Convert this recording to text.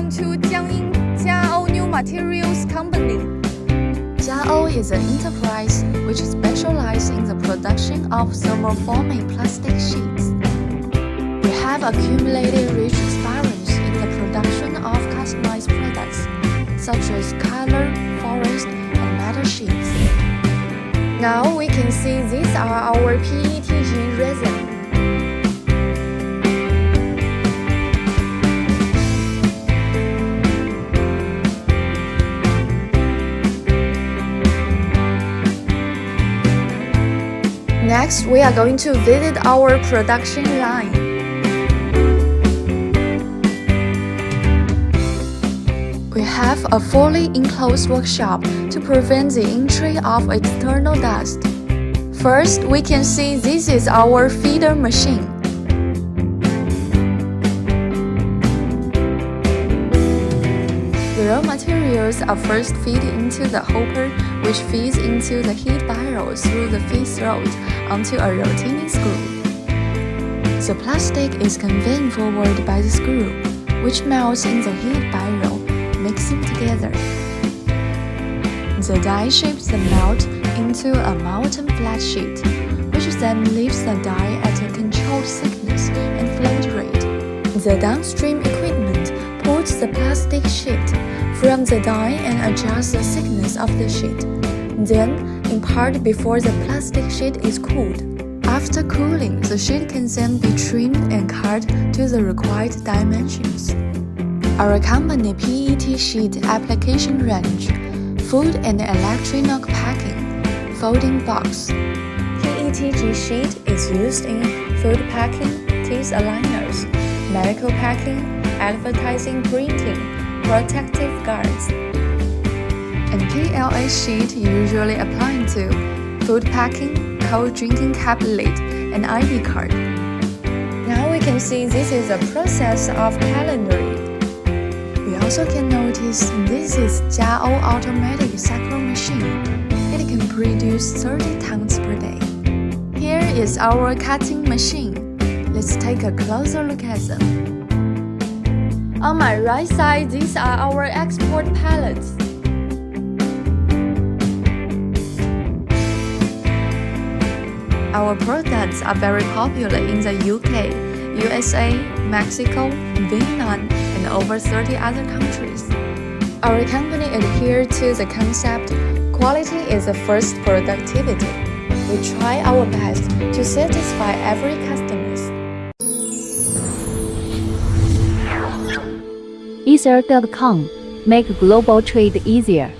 welcome to Jiangyin Jiaou New Materials Company. Jiaou is an enterprise which specializes in the production of thermoforming plastic sheets. We have accumulated rich experience in the production of customized products, such as color, forest, and metal sheets. Now we can see these are our PETG resin. Next, we are going to visit our production line. We have a fully enclosed workshop to prevent the entry of external dust. First, we can see this is our feeder machine. The raw materials are first fed into the hopper, which feeds into the heat barrel through the feed throat onto a rotating screw. The plastic is conveyed forward by the screw, which melts in the heat barrel, mixing together. The die shapes the melt into a molten flat sheet, which then leaves the die at a controlled thickness and float rate. The downstream equipment pulls the plastic sheet from the die and adjusts the thickness of the sheet, then in part before the plastic sheet is cooled. After cooling, the sheet can then be trimmed and cut to the required dimensions. Our company PET sheet application range: food and electronic packing, folding box. PETG sheet is used in food packing, teeth aligners, medical packing, advertising printing, protective guards. And PLA sheet usually applied to food packing, cold drinking cup lid, and ID card. Now we can see this is a process of calendaring. We also can notice this is Jiaou automatic cycle machine. It can produce 30 tons per day. Here is our cutting machine. Let's take a closer look at them. On my right side, these are our export pallets. Our products are very popular in the UK, USA, Mexico, Vietnam, and over 30 other countries. Our company adheres to the concept, quality is the first productivity. We try our best to satisfy every customer. Ether.com, make global trade easier.